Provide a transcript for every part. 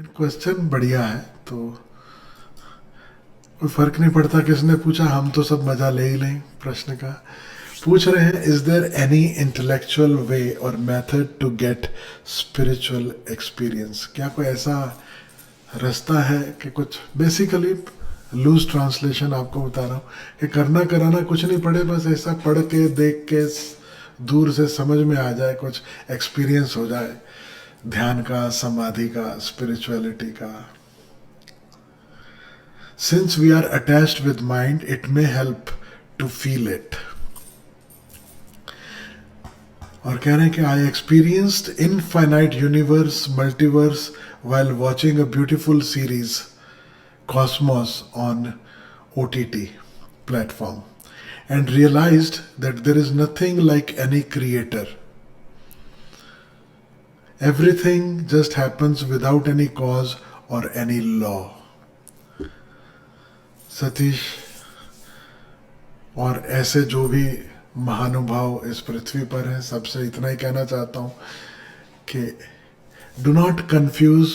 लेकिन क्वेश्चन बढ़िया है, तो कोई फर्क नहीं पड़ता किसने पूछा, हम तो सब मजा ले ही लें प्रश्न का। पूछ रहे हैं, is there any intellectual way or method to get spiritual experience? क्या कोई ऐसा रास्ता है कि कुछ, बेसिकली लूज ट्रांसलेशन आपको बता रहा हूँ, कि करना कराना कुछ नहीं पड़े, बस ऐसा पढ़ के देख के दूर से समझ में आ जाए, कुछ एक्सपीरियंस हो जाए ध्यान का, समाधि का, स्पिरिचुअलिटी का। Since we are attached with mind, it may help to feel it. और कह रहे हैं कि I experienced infinite universe, multiverse while watching a beautiful series, Cosmos, on OTT platform, and realized that there is nothing like any creator. Everything just happens without any cause or any law. Satish और ऐसे जो भी महानुभाव इस पृथ्वी पर हैं, सबसे इतना ही कहना चाहता हूँ कि do not confuse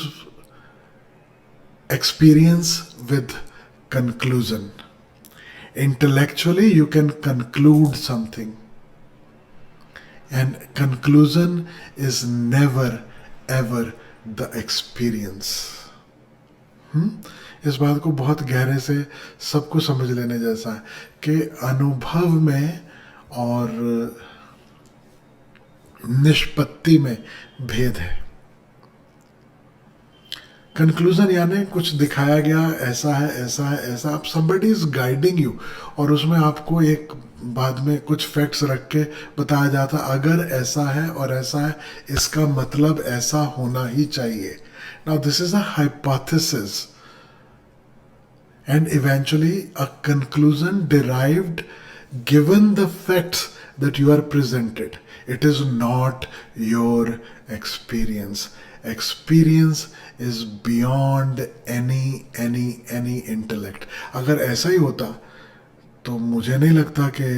experience with conclusion. Intellectually you can conclude something, and conclusion is never ever the experience. इस बात को बहुत गहरे से सबको समझ लेने जैसा है कि अनुभव में और निष्पत्ति में भेद है. कंक्लूजन यानी कुछ दिखाया गया, ऐसा है ऐसा है ऐसा, आप somebody is guiding you, और उसमें आपको एक बाद में कुछ फैक्ट्स रख के बताया जाता, अगर ऐसा है और ऐसा है, इसका मतलब ऐसा होना ही चाहिए. Now this is a hypothesis and eventually a conclusion derived given the facts that you are presented. It is not your experience. Experience is beyond any intellect. अगर ऐसा ही होता तो मुझे नहीं लगता कि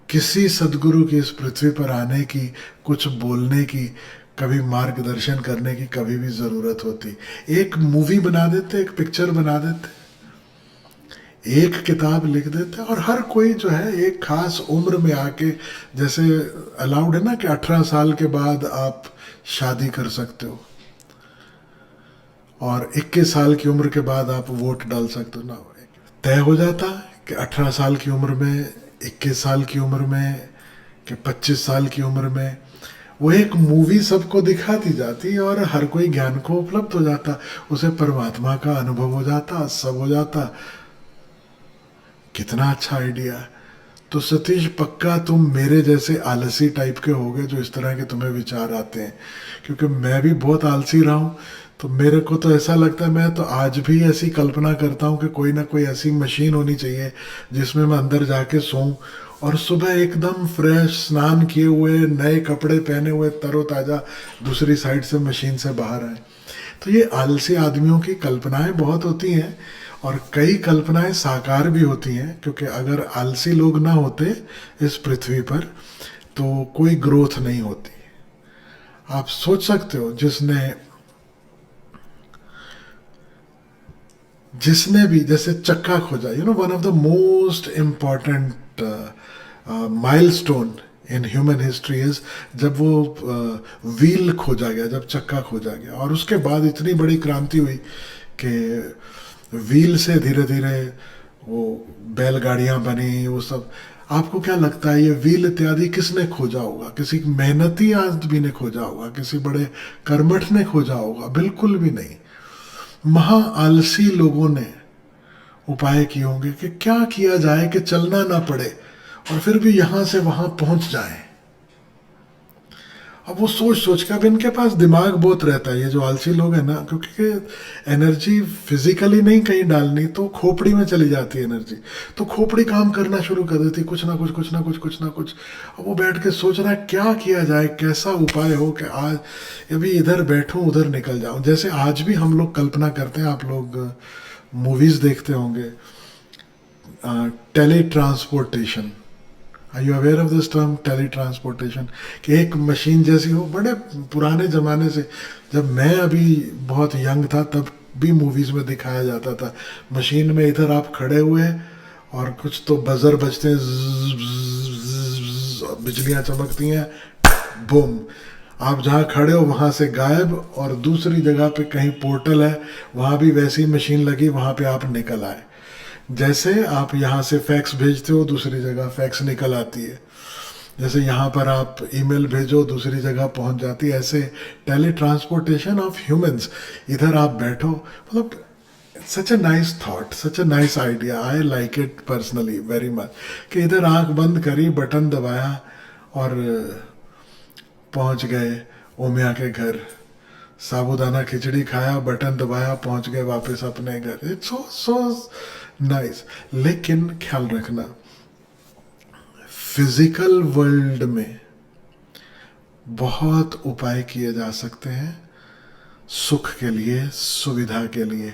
किसी सदगुरु की इस पृथ्वी पर आने की, कुछ बोलने की, कभी मार्गदर्शन करने की कभी भी जरूरत होती. एक मूवी बना देते, एक पिक्चर बना देते, एक किताब लिख देते, और हर कोई जो है एक खास उम्र में आके, जैसे अलाउड है ना कि 18 साल के बाद आप शादी कर सकते हो और 21 साल की उम्र के बाद आप वोट डाल सकते हो ना. तय हो जाता कि 18 साल की उम्र में, 21 साल की उम्र में, कि 25 साल की उम्र में, वो एक मूवी सबको दिखाती जाती और हर कोई ज्ञान को उपलब्ध हो जाता, उसे परमात्मा का अनुभव हो जाता, सब हो जाता. कितना अच्छा आइडिया. तो सतीश, पक्का तुम मेरे जैसे आलसी टाइप के होगे जो इस तरह के तुम्हें विचार आते हैं, क्योंकि मैं भी बहुत आलसी रहा हूँ. तो मेरे को तो ऐसा लगता है, मैं तो आज भी ऐसी कल्पना करता हूँ कि कोई ना कोई ऐसी मशीन होनी चाहिए जिसमें मैं अंदर जाके सोऊं और सुबह एकदम फ्रेश, स्नान किए हुए, नए कपड़े पहने हुए, तरोताज़ा दूसरी साइड से मशीन से बाहर आए. तो ये आलसी आदमियों की कल्पनाएं बहुत होती हैं, और कई कल्पनाएं साकार भी होती हैं, क्योंकि अगर आलसी लोग ना होते इस पृथ्वी पर तो कोई ग्रोथ नहीं होती. आप सोच सकते हो, जिसने भी जैसे चक्का खोजा, one of the most important milestone in human history is जब वो व्हील खोजा गया, जब चक्का खोजा गया, और उसके बाद इतनी बड़ी क्रांति हुई कि व्हील से धीरे धीरे वो बैलगाड़ियां बनी, वो सब. आपको क्या लगता है ये व्हील इत्यादि किसने खोजा होगा? किसी मेहनती आदमी ने खोजा होगा? किसी बड़े कर्मठ ने खोजा होगा? बिल्कुल भी नहीं. महा आलसी लोगों ने उपाय किए होंगे कि क्या किया जाए कि चलना ना पड़े और फिर भी यहां से वहां पहुंच जाए. अब वो सोच सोच के, अब इनके पास दिमाग बहुत रहता है, ये जो आलसी लोग हैं ना, क्योंकि एनर्जी फिजिकली नहीं कहीं डालनी तो खोपड़ी में चली जाती है एनर्जी, तो खोपड़ी काम करना शुरू कर देती, कुछ ना कुछ कुछ ना कुछ कुछ ना कुछ. अब वो बैठ के सोच रहा है क्या किया जाए, कैसा उपाय हो कि आज अभी इधर बैठूं उधर निकल जाऊं. जैसे आज भी हम लोग कल्पना करते हैं, आप लोग मूवीज देखते होंगे, tele transportation. Are you aware of this term tele transportation? कि एक मशीन जैसी हो, बड़े पुराने ज़माने से, जब मैं अभी बहुत यंग था तब भी मूवीज़ में दिखाया जाता था, मशीन में इधर आप खड़े हुए हैं और कुछ तो बजर बजते हैं, बिजलियाँ चमकती हैं, बूम, आप जहाँ खड़े हो वहाँ से गायब, और दूसरी जगह पे कहीं पोर्टल है, वहाँ भी वैसी मशीन लगी, वहाँ पे आप निकल आए। जैसे आप यहाँ से फैक्स भेजते हो, दूसरी जगह फैक्स निकल आती है। जैसे यहाँ पर आप ईमेल भेजो, दूसरी जगह पहुँच जाती है। ऐसे टेली ट्रांसपोर्टेशन ऑफ ह्यूमंस, इधर आप बैठो, मतलब such a nice thought, such a nice idea, I like it personally very much. कि इधर आंख बंद करी, बटन दबाया और पहुंच गए ओमिया के घर, साबूदाना खिचड़ी खाया, बटन दबाया, पहुंच गए वापस अपने घर। It's so so nice. लेकिन ख्याल रखना, फिजिकल वर्ल्ड में बहुत उपाय किए जा सकते हैं सुख के लिए, सुविधा के लिए।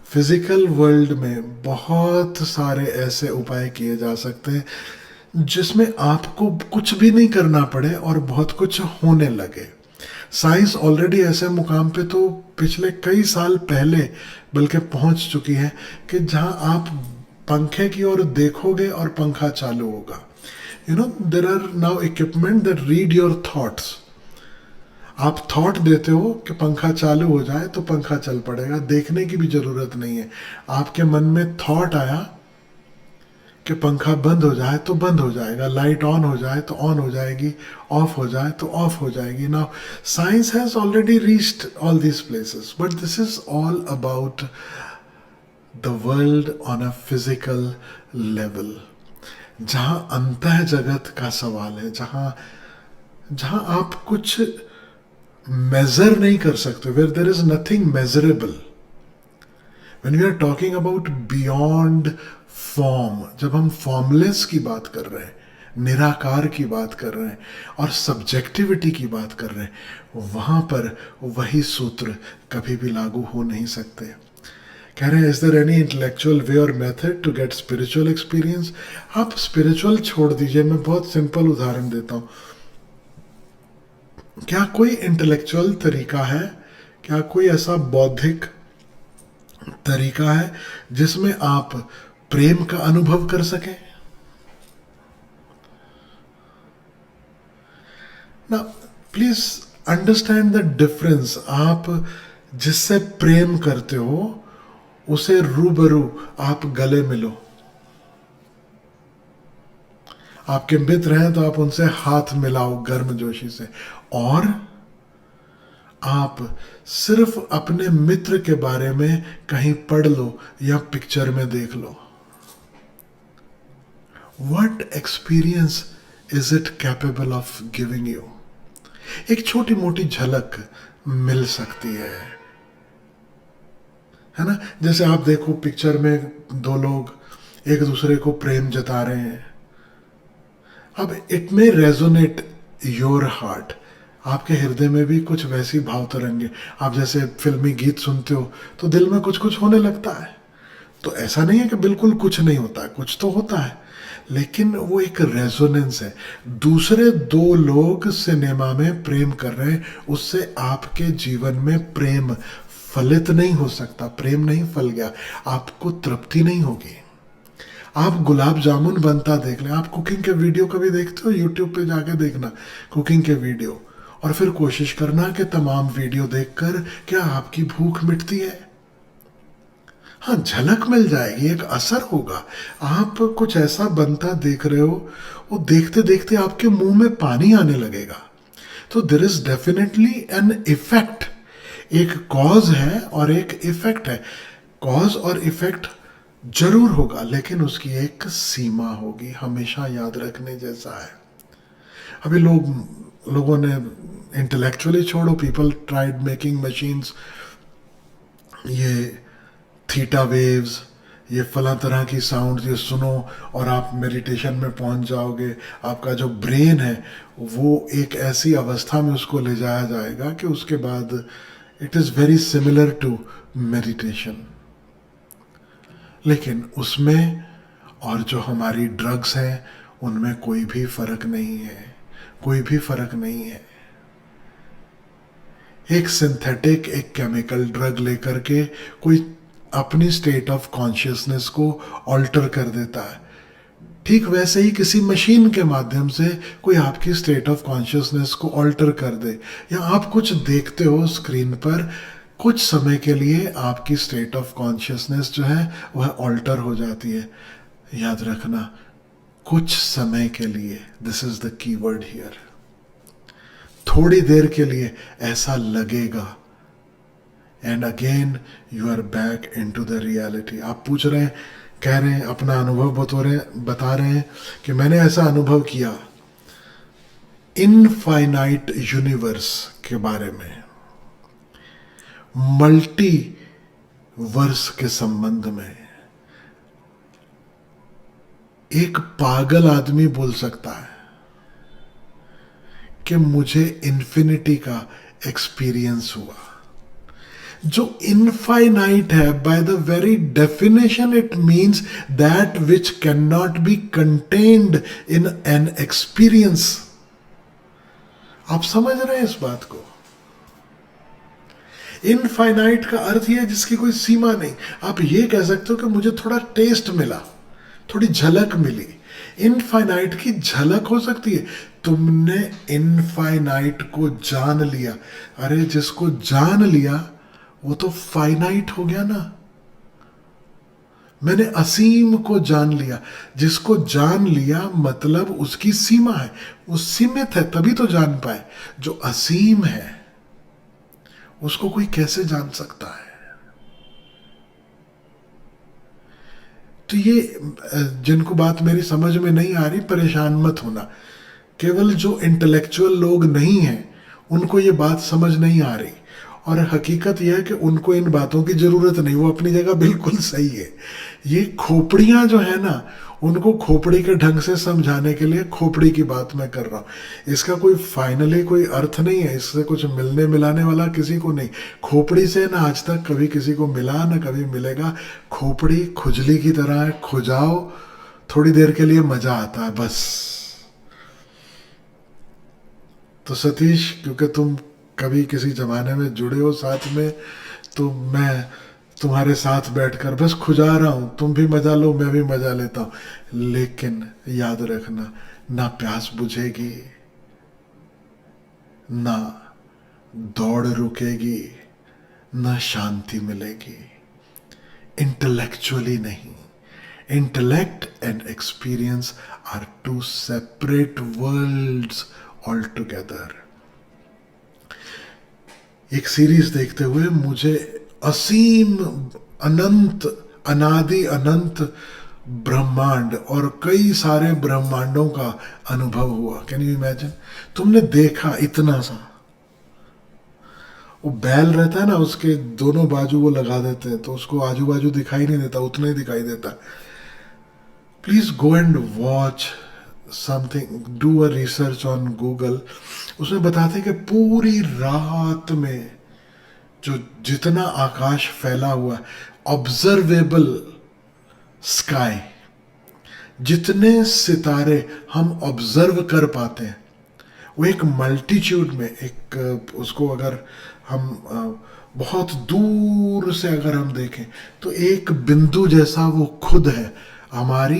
फिजिकल वर्ल्ड में बहुत सारे ऐसे उपाय किए जा सकते हैं जिसमें आपको कुछ भी नहीं करना पड़े और बहुत कुछ होने लगे। साइंस ऑलरेडी ऐसे मुकाम पे तो पिछले कई साल पहले बल्कि पहुंच चुकी है कि जहां आप पंखे की ओर देखोगे और पंखा चालू होगा। You know, there are now equipment that read your thoughts. आप थॉट देते हो कि पंखा चालू हो जाए तो पंखा चल पड़ेगा, देखने की भी जरूरत नहीं है। आपके मन में थॉट आया कि पंखा बंद हो जाए तो बंद हो जाएगा, लाइट ऑन हो जाए तो ऑन हो जाएगी, ऑफ हो जाए तो ऑफ हो जाएगी। Now science has already reached all these places, but this is all about the world on a physical level, जहां अंतः जगत का सवाल है, जहां जहां आप कुछ मेजर नहीं कर सकते, where there is nothing measurable. When we are talking about beyond form, जब हम फॉर्मलेस की बात कर रहे हैं, निराकार की बात कर रहे हैं और सब्जेक्टिविटी की बात कर रहे हैं, वहां पर वही सूत्र कभी भी लागू हो नहीं सकते। कह रहे हैं, is there any intellectual way or method to get spiritual experience? आप स्पिरिचुअल छोड़ दीजिए, मैं बहुत सिंपल उदाहरण देता हूँ। क्या कोई इंटेलेक्चुअल तरीका है, क्या कोई ऐसा बौद्धिक तरीका है जिसमें आप प्रेम का अनुभव कर सकें? ना, प्लीज अंडरस्टैंड द डिफरेंस। आप जिससे प्रेम करते हो उसे रूबरू आप गले मिलो। आपके मित्र हैं तो आप उनसे हाथ मिलाओ गर्मजोशी से, और आप सिर्फ अपने मित्र के बारे में कहीं पढ़ लो या पिक्चर में देख लो। What experience is it capable of giving you? एक छोटी मोटी झलक मिल सकती है ना? जैसे आप देखो पिक्चर में दो लोग एक दूसरे को प्रेम जता रहे हैं। अब it may resonate your heart, आपके हृदय में भी कुछ वैसी भाव तरंगे। आप जैसे फिल्मी गीत सुनते हो तो दिल में कुछ कुछ होने लगता है। तो ऐसा नहीं है कि बिल्कुल कुछ नहीं होता है, कुछ तो होता है, लेकिन वो एक रेजोनेंस है। दूसरे दो लोग सिनेमा में प्रेम कर रहे हैं, उससे आपके जीवन में प्रेम फलित नहीं हो सकता। प्रेम नहीं फल गया, आपको तृप्ति नहीं होगी। आप गुलाब जामुन बनता देख लें। आप कुकिंग के वीडियो कभी देखते हो? यूट्यूब पे जाके देखना कुकिंग के वीडियो, और फिर कोशिश करना कि तमाम वीडियो देखकर क्या आपकी भूख मिटती है? हाँ, झलक मिल जाएगी, एक असर होगा। आप कुछ ऐसा बनता देख रहे हो, वो देखते देखते आपके मुंह में पानी आने लगेगा। तो there is definitely an effect. एक कॉज है और एक इफेक्ट है। कॉज और इफेक्ट जरूर होगा, लेकिन उसकी एक सीमा होगी, हमेशा याद रखने जैसा है। अभी लोगों ने इंटेलेक्चुअली छोड़ो, पीपल ट्राइड मेकिंग मशीन्स, ये थीटा वेव्स, ये फला तरह की साउंड, ये सुनो और आप मेडिटेशन में पहुंच जाओगे। आपका जो ब्रेन है वो एक ऐसी अवस्था में उसको ले जाया जाएगा कि उसके बाद it is very similar to meditation. लेकिन उसमें और जो हमारी ड्रग्स हैं उनमें कोई भी फर्क नहीं है, कोई भी फर्क नहीं है। एक सिंथेटिक, एक केमिकल ड्रग लेकर के कोई अपनी स्टेट ऑफ कॉन्शियसनेस को ऑल्टर कर देता है, ठीक वैसे ही किसी मशीन के माध्यम से कोई आपकी स्टेट ऑफ कॉन्शियसनेस को ऑल्टर कर दे, या आप कुछ देखते हो स्क्रीन पर, कुछ समय के लिए आपकी स्टेट ऑफ कॉन्शियसनेस जो है वह ऑल्टर हो जाती है। याद रखना, कुछ समय के लिए, this is the keyword here. थोड़ी देर के लिए ऐसा लगेगा, and again you are back into the reality. आप पूछ रहे हैं, कह रहे हैं, अपना अनुभव बता रहे हैं कि मैंने ऐसा अनुभव किया इनफाइनाइट यूनिवर्स के बारे में, मल्टी वर्स के संबंध में। एक पागल आदमी बोल सकता है कि मुझे इन्फिनिटी का एक्सपीरियंस हुआ। जो इनफाइनाइट है, by the very definition it means that which can not be contained in an experience. आप समझ रहे हैं इस बात को? इनफाइनाइट का अर्थ यह है जिसकी कोई सीमा नहीं। आप ये कह सकते हो कि मुझे थोड़ा टेस्ट मिला, थोड़ी झलक मिली। इनफाइनाइट की झलक हो सकती है। तुमने इनफाइनाइट को जान लिया, अरे जिसको जान लिया वो तो फाइनाइट हो गया ना। मैंने असीम को जान लिया, जिसको जान लिया मतलब उसकी सीमा है, वो सीमित है तभी तो जान पाए। जो असीम है उसको कोई कैसे जान सकता है? तो ये जिनको बात मेरी समझ में नहीं आ रही, परेशान मत होना। केवल जो इंटेलेक्चुअल लोग नहीं हैं उनको ये बात समझ नहीं आ रही, और हकीकत यह है कि उनको इन बातों की जरूरत नहीं, वो अपनी जगह बिल्कुल सही है। ये खोपड़ियां जो है ना, उनको खोपड़ी के ढंग से समझाने के लिए खोपड़ी की बात मैं कर रहा हूं। इसका कोई फाइनली कोई अर्थ नहीं है, इससे कुछ मिलने मिलाने वाला किसी को नहीं। खोपड़ी से ना आज तक कभी किसी को मिला, ना कभी मिलेगा। खोपड़ी खुजली की तरह है, खुजाओ थोड़ी देर के लिए, मजा आता है बस। तो सतीश, क्योंकि तुम कभी किसी जमाने में जुड़े हो साथ में, तो मैं तुम्हारे साथ बैठकर बस खुजा रहा हूं। तुम भी मजा लो, मैं भी मजा लेता हूं। लेकिन याद रखना, ना प्यास बुझेगी, ना दौड़ रुकेगी, ना शांति मिलेगी। इंटेलेक्चुअली नहीं। Intellect and experience are two separate worlds all together. एक सीरीज देखते हुए मुझे असीम, अनंत, अनादि अनंत ब्रह्मांड और कई सारे ब्रह्मांडों का अनुभव हुआ। Can you imagine? तुमने देखा इतना सा, वो बैल रहता है ना, उसके दोनों बाजू वो लगा देते हैं तो उसको आजू बाजू दिखाई नहीं देता, उतना ही दिखाई देता। Please go and watch something, do a research on Google. उसमें बताते हैं कि पूरी रात में जो जितना आकाश फैला हुआ, ऑब्जर्वेबल स्काई, जितने सितारे हम ऑब्जर्व कर पाते हैं, वो एक मल्टीट्यूड में, एक उसको अगर हम बहुत दूर से अगर हम देखें तो एक बिंदु जैसा वो खुद है। हमारी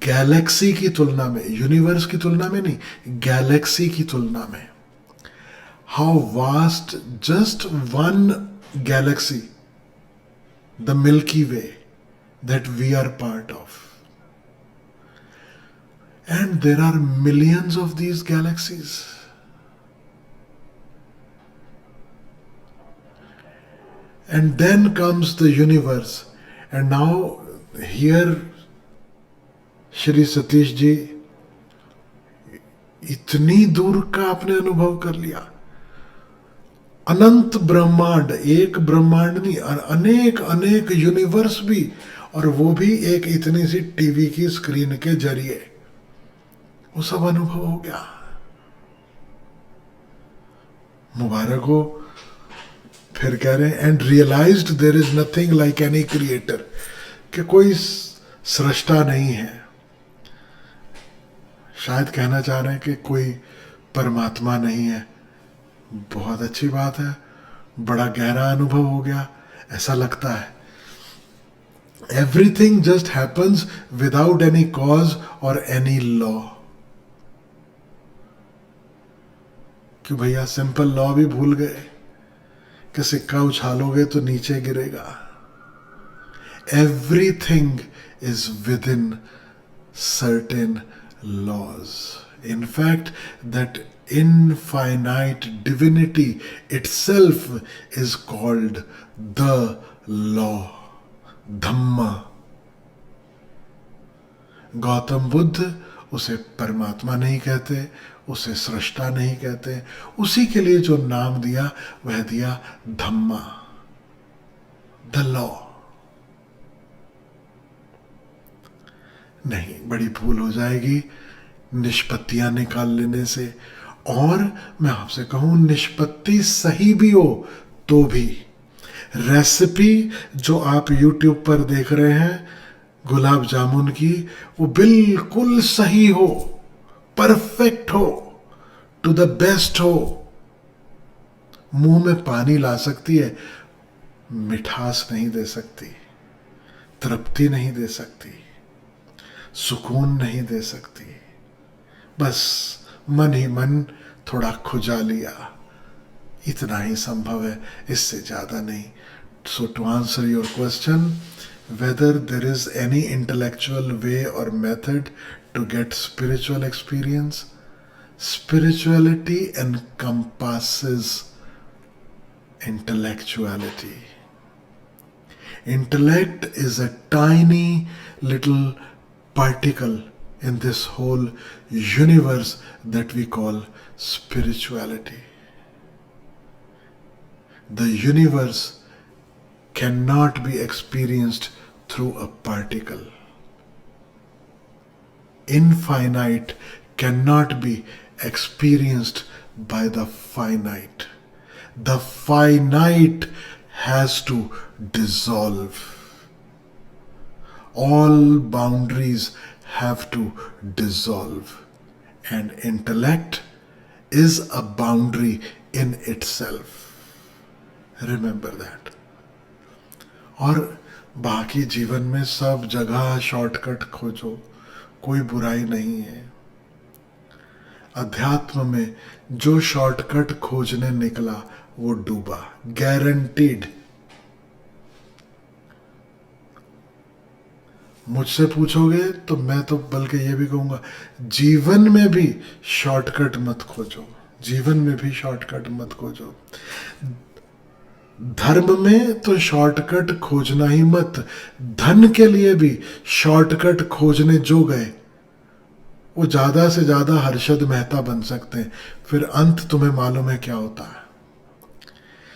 गैलेक्सी की तुलना में, यूनिवर्स की तुलना में नहीं, गैलेक्सी की तुलना में, how vast just one Galaxy, the milky way that we are part of. And there are millions of these galaxies. And then comes the universe. And now here Shri Satish ji इतनी दूर का आपने अनुभव कर लिया। अनंत ब्रह्मांड, एक ब्रह्मांड नहीं, अनेक अनेक यूनिवर्स भी, और वो भी एक इतनी सी टीवी की स्क्रीन के जरिए, वो सब अनुभव हो गया। मुबारक हो। फिर कह रहे हैं and realized there is nothing like any creator, कि कोई सृष्टा नहीं है। शायद कहना चाह रहे हैं कि कोई परमात्मा नहीं है। बहुत अच्छी बात है, बड़ा गहरा अनुभव हो गया, ऐसा लगता है। Everything just happens without any cause और एनी लॉ। कि भैया सिंपल लॉ भी भूल गए कि सिक्का उछालोगे तो नीचे गिरेगा। Everything is within certain laws. In fact, that infinite divinity itself is called the law, Dhamma. Gautam Buddha उसे परमात्मा नहीं कहते, उसे सृष्टा नहीं कहते, उसी के लिए जो नाम दिया वह दिया धम्मा, द लॉ। नहीं, बड़ी भूल हो जाएगी निष्पत्तियां निकाल लेने से। और मैं आपसे कहूं, निष्पत्ति सही भी हो तो भी रेसिपी जो आप YouTube पर देख रहे हैं गुलाब जामुन की, वो बिल्कुल सही हो, परफेक्ट हो, टू द बेस्ट हो, मुंह में पानी ला सकती है, मिठास नहीं दे सकती, तृप्ति नहीं दे सकती, सुकून नहीं दे सकती। बस मन ही मन थोड़ा खुजा लिया, इतना ही संभव है, इससे ज्यादा नहीं। So to answer your question, whether there is any intellectual way or method to get spiritual experience, spirituality encompasses intellectuality. Intellect is a tiny little particle in this whole universe that we call spirituality. The universe cannot be experienced through a particle. Infinite cannot be experienced by the finite. The finite has to dissolve. All boundaries have to dissolve, and intellect is a boundary in itself. Remember that. और बाकी जीवन में सब जगह shortcut खोजो, कोई बुराई नहीं है। अध्यात्म में जो शॉर्टकट खोजने निकला वो डूबा, गारंटीड। मुझसे पूछोगे तो मैं तो बल्कि ये भी कहूंगा, जीवन में भी शॉर्टकट मत खोजो, जीवन में भी शॉर्टकट मत खोजो। धर्म में तो शॉर्टकट खोजना ही मत, धन के लिए भी शॉर्टकट खोजने जो गए वो ज्यादा से ज्यादा हर्षद मेहता बन सकते हैं, फिर अंत तुम्हें मालूम है क्या होता है।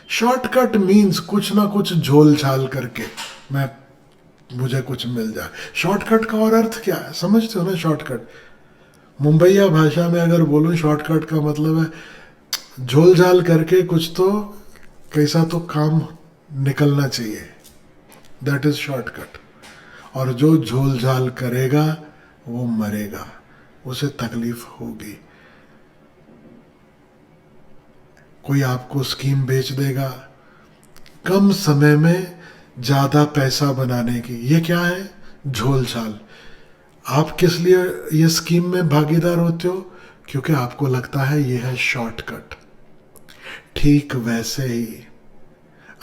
शॉर्टकट मीन्स कुछ ना कुछ झोल झाल करके मुझे कुछ मिल जाए। शॉर्टकट का और अर्थ क्या है समझते हो ना? शॉर्टकट मुंबईया भाषा में अगर बोलूं, शॉर्टकट का मतलब है झोल झाल करके कुछ तो कैसा तो काम निकलना चाहिए, दैट इज शॉर्टकट। और जो झोल झाल करेगा वो मरेगा, उसे तकलीफ होगी। कोई आपको स्कीम बेच देगा कम समय में ज्यादा पैसा बनाने की, ये क्या है? झोल झाल। आप किस लिए ये स्कीम में भागीदार होते हो? क्योंकि आपको लगता है ये है शॉर्टकट। ठीक वैसे ही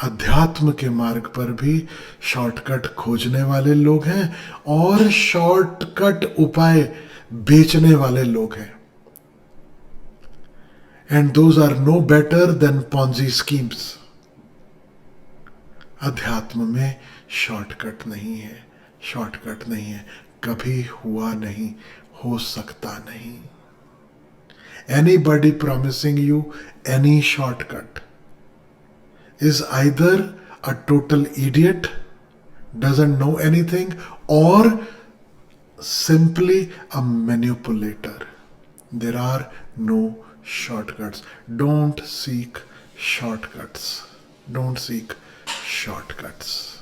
अध्यात्म के मार्ग पर भी शॉर्टकट खोजने वाले लोग हैं और शॉर्टकट उपाय बेचने वाले लोग हैं। And those are no better than Ponzi schemes. अध्यात्म में शॉर्टकट नहीं है, शॉर्टकट नहीं है, कभी हुआ नहीं, हो सकता नहीं। Anybody promising you any shortcut is either a total idiot, doesn't know anything, or simply a manipulator. There are no shortcuts. Don't seek shortcuts. Don't seek shortcuts.